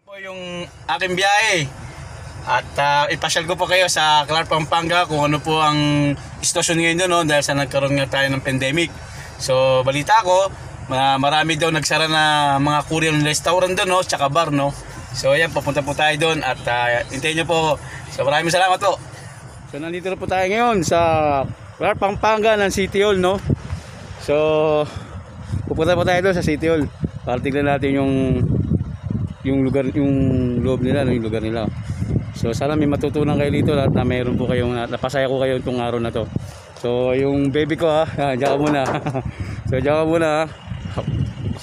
Po yung aking biyahe at ipasyal ko po kayo sa Clark, Pampanga kung ano po ang sitwasyon ngayon doon, no, dahil sa nagkaroon nga tayo ng pandemic. So balita ko, marami daw nagsara na mga Korean restaurant doon, no, tsaka bar, no. So ayan, papunta po tayo doon at hintayin nyo po. So maraming salamat po. So nandito na po tayo ngayon sa Clark, Pampanga ng City Hall, no. So pupunta po tayo doon sa City Hall para tignan natin yung lugar, yung loob nila, no, yung lugar nila. So sana may matutunan kayo dito at na mayroon po kayong napasaya ko kayo itong araw na to. So yung baby ko diyan ka muna. So diyan ka muna.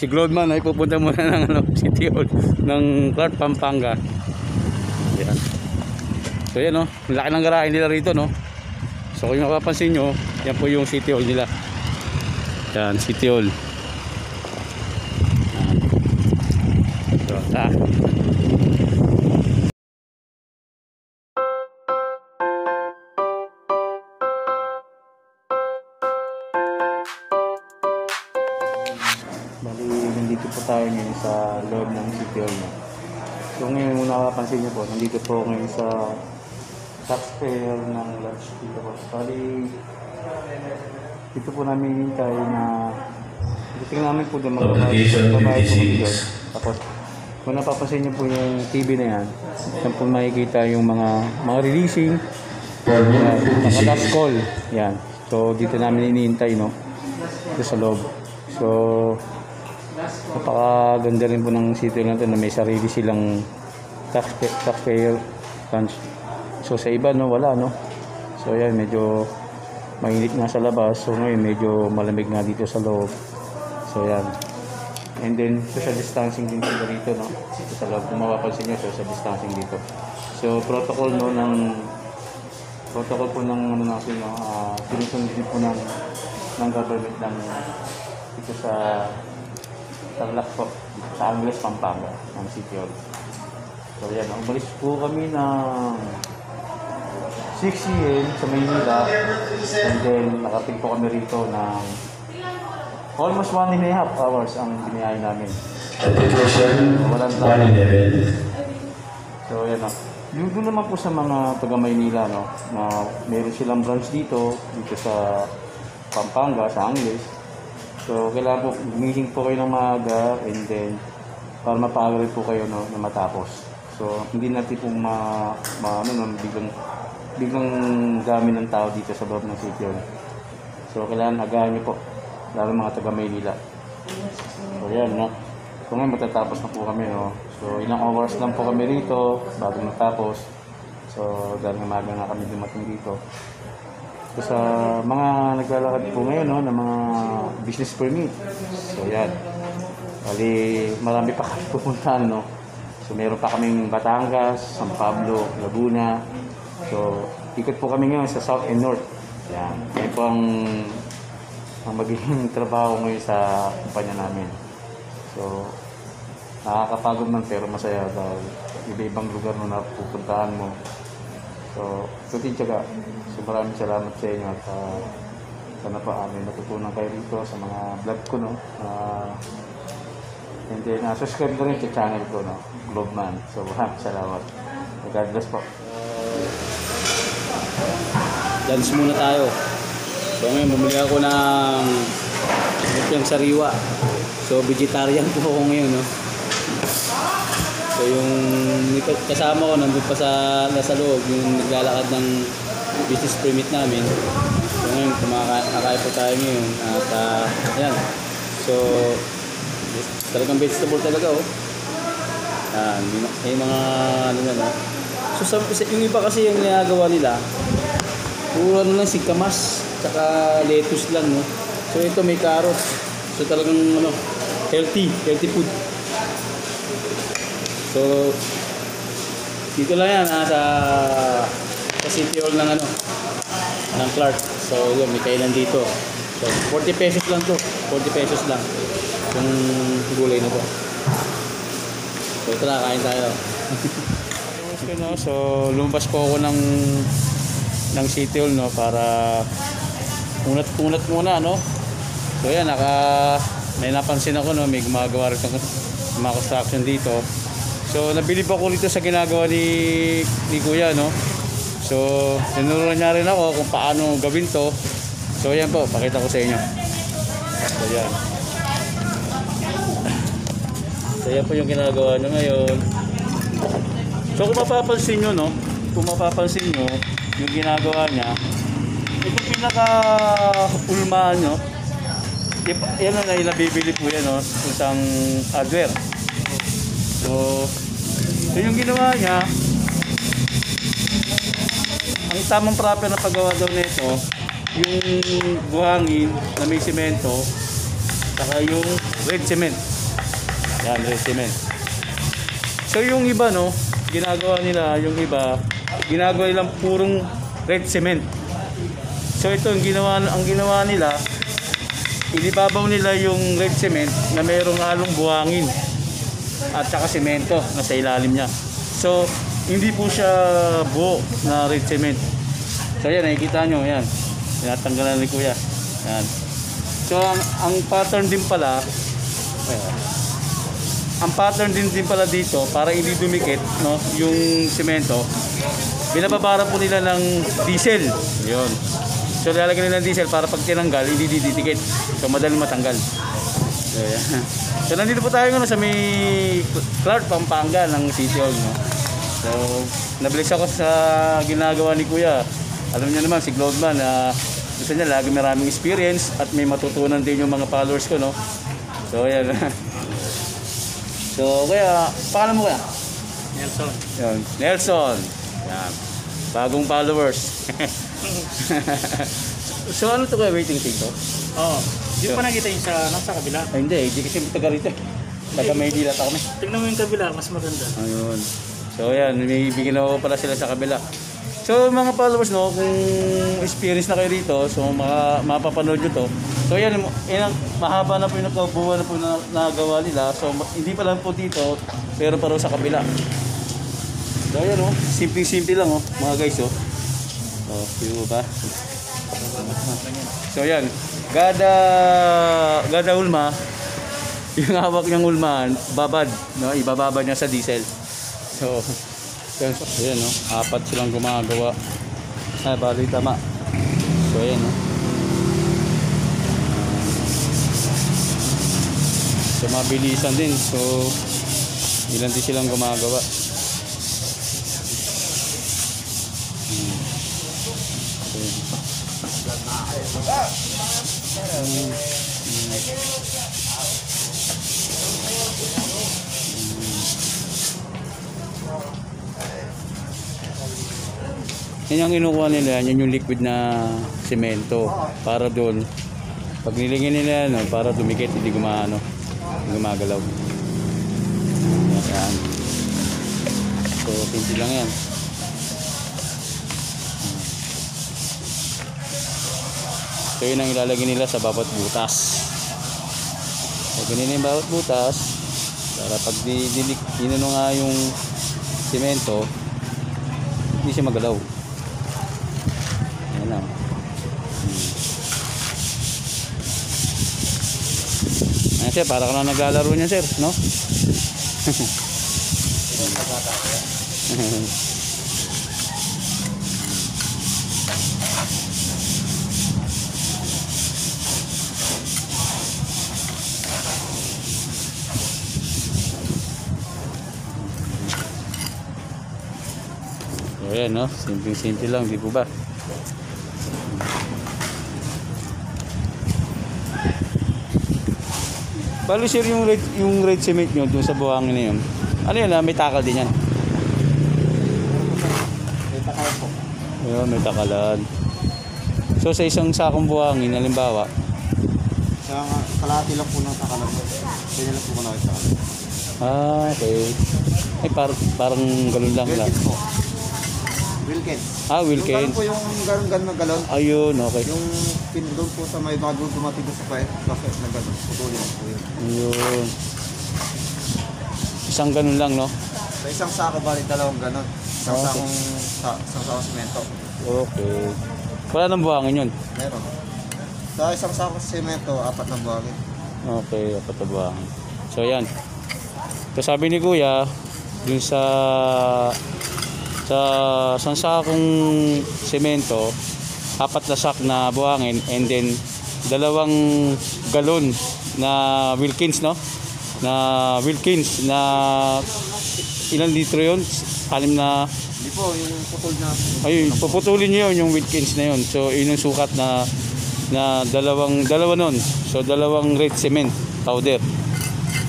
Si Glodman ay pupunta muna ng City Hall ng Clark, Pampanga. Yan. So yan, no, laki ng garahe nila rito, no. So kung mapapansin nyo, yan po yung City Hall nila. Yan, City Hall. Ah. Bali, nandito po tayo ngayon sa loob ng City Hall. So ngayon, kung nakapansin nyo po, nandito po ngayon sa taxpayer ng lunch dito po. Bali, dito po namin hintay na tingnan namin po doon magbabayad po dito. Tapos kung napapansin niyo po yung TV na yan, yan po makikita yung mga releasing, mga last call. Yan. So dito namin iniintay, no, dito sa loob. So napakaganda rin po ng City Hall na ito na may sarili silang taxpayer lunch. So sa iba, no, wala, no. So yan, medyo mainit nga sa labas. So ngayon medyo malamig nga dito sa loob. So yan. And then social distancing din sila dito, no. Dito sa loob, kung mapapansin nyo, social distancing dito. So protocol, no, protocol po ng ano natin, no, sinusunod din po ng government ng dito sa Tarlac po, sa Angeles, Pampanga, ng City Hall. So yan, umalis po kami ng 6 AM sa Maynila, and then nakating po kami rito ng almost 1.5 hours ang biniyahe namin. Walang lang. So yan, no. Yung doon naman po sa mga taga Maynila, no, na meron silang branch dito sa Pampanga, sa Angeles. So kailangan po gumising po kayo ng maaga, and then para mapaaga rin po kayo, no, na matapos. So hindi natin po biglang dami ng tao dito sa loob ng City Hall. So kailangan agahan niyo po, lalo mga taga Maynila. So yan, no. So ngayon matatapos na po kami, no. So ilang hours lang po kami rito bago matapos. So dahil umaga nga kami dumating dito. So sa mga naglalakad po ngayon, no, ng mga business permit. So yan. Bali marami pa kami pupuntahan, no. So meron pa kaming Batangas, San Pablo, Laguna. So ikot po kami ngayon sa South and North. Yan. Yan po ang magiging trabaho ngayon sa kumpanya namin. So nakakapagod man pero masaya dahil iba-ibang lugar na napupuntahan mo. So tutin tiyaga. So maraming salamat sa inyo at sana pa may natutunan kayo dito sa mga vlog ko, no. And then subscribe na rin sa channel ko, no, Globman. So maraming salamat. God bless po. Dance muna tayo. So ngayon bumili ako ng lumpiang sariwa. So vegetarian po ako ngayon, no. So yung kasama ko nandun pa nasa loob, yung naglalakad ng business permit namin. So ngayon kumakain po tayo ngayon at yan. So talagang vegetable talaga, oh. May mga ano na, no. So yung iba kasi yung ginagawa nila puro ano lang, sikamas tsaka lettuce lang, no. So ito may carrot. So talagang ano, healthy food. So dito lang yan sa City Hall ng ano, ng Clark. So yun, may kainan dito. So 40 pesos lang to. 40 pesos lang yung gulay na to. So ito na, kain tayo. So lumabas po ako ng City Hall, no, para unat-unat muna, no. So yan, may napansin ako, no, may gumagawa rin mga construction dito. So nabilib ako rito sa ginagawa ni Kuya, no. So tinuruan niya rin ako kung paano gawin to. So yan po, pakita ko sa inyo. So yan. So yan po yung ginagawa niya ngayon. So kung mapapansin nyo, no, kung mapapansin nyo yung ginagawa niya, itong pinaka-ulmaan nyo, yan na nabibili po yan, no, isang hardware. So yung ginawa niya, ang tamang proper na paggawa daw nito, yung buhangin na may semento, saka yung red cement. Yan, red cement. So yung iba, no, ginagawa nila, yung iba, ginagawa nilang purong red cement. So ito, ang ginawa nila, inibabaw nila yung red cement na mayroong halong buhangin at saka semento na sa ilalim niya. So hindi po siya buo na red cement. So yan, nakikita nyo, yan. Tinatanggalan ni Kuya. Yan. So ang pattern din pala, ang pattern din pala dito para hindi dumikit, no, yung semento, binababara po nila ng diesel. Yun. So lalagyan nila ng diesel para pag tinanggal, hindi didikit. So madaling matanggal. So, yan. So nandito po tayo ngayon sa may Clark, Pampanga ng City Hall, no. So nabilis ako sa ginagawa ni Kuya. Alam niyo naman si Glodman na gusto niya lagi maraming experience at may matutunan din yung mga followers ko, no. So ayan. So kaya, pangalan mo Kuya? Nelson. Yan, Nelson. Yan. Bagong followers. So ano to Kuya, waiting thing to? Oo. Di pa nakita yung nasa kabila. Ay, hindi kasi taga rito. Taga Maynila kami. Tignan mo yung kabila, mas maganda. Ayun. So ayan, may bigyan ako pala sila sa kabila. So mga followers, no, kung experience na kayo rito, so mapapanood nyo to. So yan, mahaba na po yung nakabuha na po na nagawa nila. So hindi pa lang po dito, pero paro sa kabila. So ayan, oh, simple lang, oh, mga guys, oh. Oh, yun ba? So ayan, gada ulma, yung hawak niyang ulmaan, babad, no, ibababad niya sa diesel. So ayan, no, 4 silang gumagawa. Ay, bali tama. So ayan, no. So mabilisan din. So ilan din silang gumagawa. Yan yung kinukuha nila, yan yung liquid na semento para doon. Pag nilagyan nila, no, para dumikit, hindi gumagalaw. Yan. So, simple lang yan. So, yun ang ilalagay nila sa bawat butas. So, ganyan yung bawat butas para pag dinino nga yung semento, hindi siya magalaw. Yan lang. Ayan sir, para ka lang naglalaro niya sir, no? So ayan, no? Simple lang, di po ba? Bali sir, yung red cement nyo doon sa buhangin na yun, ano yun, may takal din yan? May takal po. Ayun, may takalan. So sa isang sakong buhangin, halimbawa, Sa kalahati lang po ng takalan po. Kaya lang po ko nakita. okay. Ay, parang galon lang lang. Wilkins po. Wilkins. Wilkins. Yung po yung ganon na galon. Ayun, okay. Yung pindol po sa may bago dumating sa pahit. Kasi na galon. Putulin po yun. Ayun. Isang ganun lang, no? Sa isang sako bali dalawang ganon. Isang Okay. sakong semento. Okay. Wala nang buhangin yun. Meron. Sa isang sako semento, 4 na buhangin. Okay, apat na buhangin. So, yan. So, sabi ni Kuya, dun sa sansakong semento, 4 na sak na buhangin, and then 2 galon na Wilkins, no? Na Wilkins na ilang litro yun? 6 na. Hindi po, yung putol na. Ayun, puputulin nyo yun, yung Wilkins na yun. So yun yung sukat na dalawa nun. So 2 red cement powder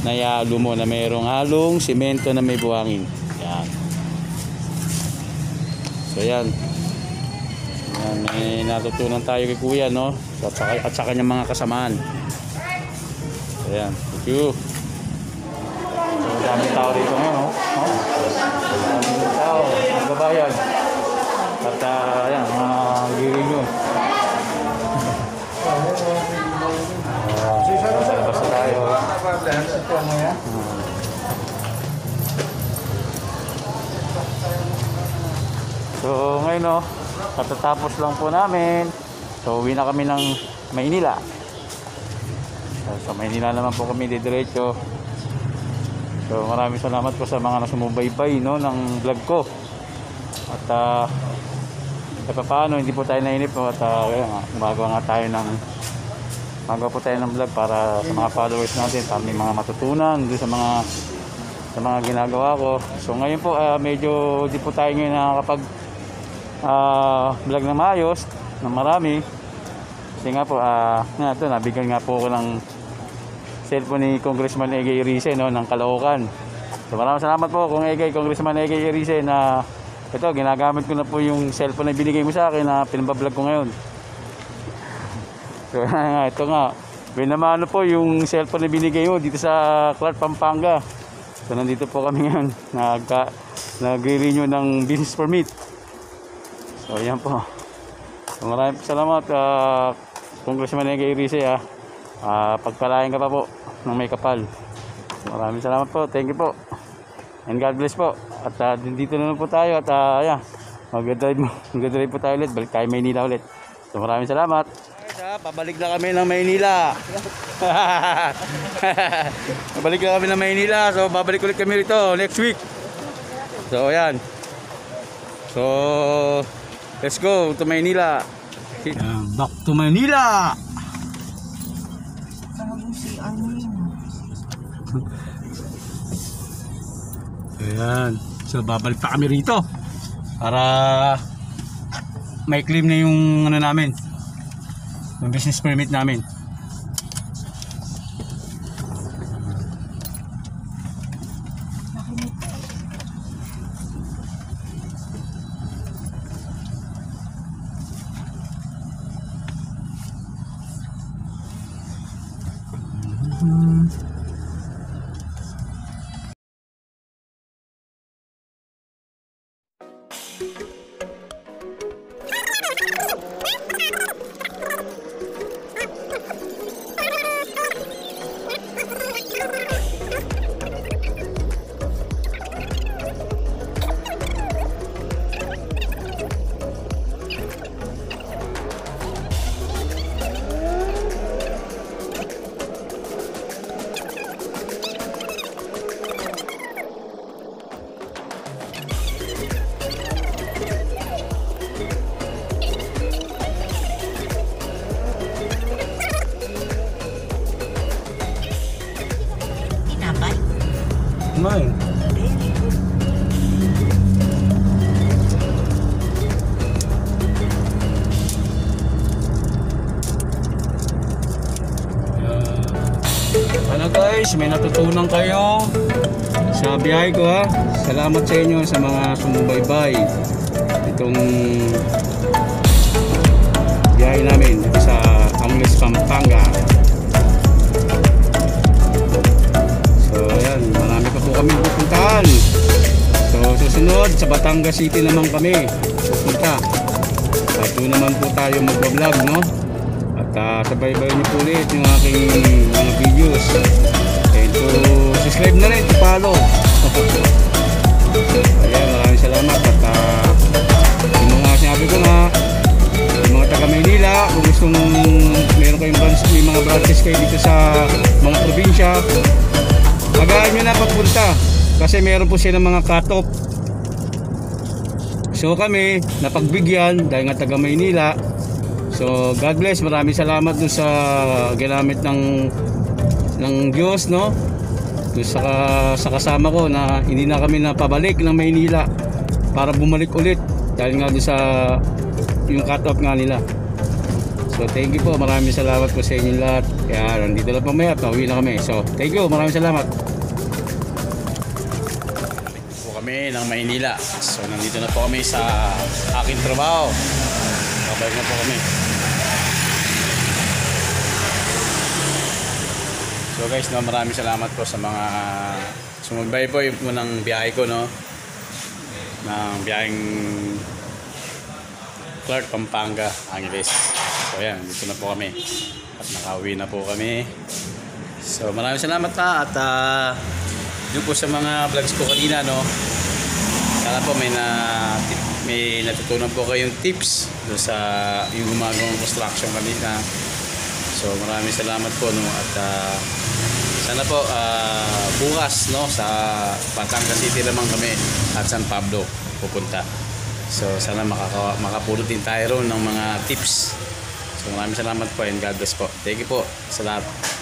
na ihalo mo, na mayroong halong semento na may buhangin. Yan. So yan. Yan, may natutunan tayo kay Kuya, no? At sa kanyang mga kasamaan. So yan. Thank you. So dami tao dito ngayon, no? Dami tao, nagbabayad. At yan, mga giling yun. Sa labas na tayo. So ngayon, no, katatapos lang po namin. So uwi na kami ng Maynila. So Maynila naman po kami didiretso. So maraming salamat po sa mga nasumubaybay, no, ng vlog ko. At paano hindi po tayo nainip, no? At gumagawa po tayo ng vlog para sa mga followers natin, para may mga matutunan doon sa mga ginagawa ko. So ngayon po medyo di po tayo ngayon nakakapag vlog na maayos, na marami. Kasi nga po ito, nabigyan nga po ako ng cellphone ni Congressman Egay Erice, no, ng Caloocan. So maraming salamat po kung Congressman Egay Erice, na ito, ginagamit ko na po yung cellphone na binigay mo sa akin na pinabablog ko ngayon. So ito nga, binamano po yung cellphone na binigay mo dito sa Clark, Pampanga. So nandito po kami ngayon, nag-renew ng business permit. So ayan po. So maraming salamat Congressman Egay Erice, pagpalain ka pa po ng may kapal. So, maraming salamat po, thank you po, and God bless po. At dito na po tayo, at mag-drive po tayo ulit, balik tayo Maynila ulit. So maraming salamat. Pabalik na kami ng Maynila. Pabalik na kami ng Maynila. So babalik ulit kami rito next week. So ayan. So let's go to Maynila. Back to Maynila. Ayan. So babalik pa kami rito para may claim na yung ano namin, yung business permit namin. Kumain. Ano guys, may natutunan kayo sa biyahe ko, ha. Salamat sa inyo sa mga sumubaybay itong biyahe namin sa Angeles, Pampanga. So ayan, marami pa po kami pupuntahan. So susunod sa Batangas City naman kami pupunta. At doon naman po tayo mag-vlog, no? At sabay-bay niyo po ulit yung aking mga videos. And to subscribe na rin, to follow. Ayan, maraming salamat. At yung mga sinabi ko nga, yung mga taga Maynila, kung gustong meron kayong may mga branches kayo dito sa mga probinsya, magaan nyo na papunta kasi meron po silang mga cut-off. So kami napagbigyan dahil nga taga Maynila. So God bless, maraming salamat dun sa ginamit ng Diyos, no? Dun sa kasama ko na hindi na kami napabalik ng Maynila para bumalik ulit dahil nga dun sa yung cut-off nga nila. So thank you po, maraming salamat po sa inyo lahat. Kaya nandito lang po, maya pauwi na kami. So thank you, maraming salamat po kami ng Maynila. So nandito na po kami sa aking trabaho. Babalik na po kami. So guys, no, maraming salamat po sa mga sumubaybay po yung unang biyahe ko, no, ng biyaheng Clark, Pampanga, Angeles. So ayan, dito na po kami at nakauwi na po kami. So maraming salamat na at yun po sa mga vlogs ko kanina, no, sana po may natutunan po kayong tips doon sa yung gumagawang construction kanina. So maraming salamat po, no, at sana po bukas, no, sa Batangas City naman kami at San Pablo pupunta. So sana makapulot din tayo ron ng mga tips. So maraming salamat po and God bless po. Thank you po sa lahat.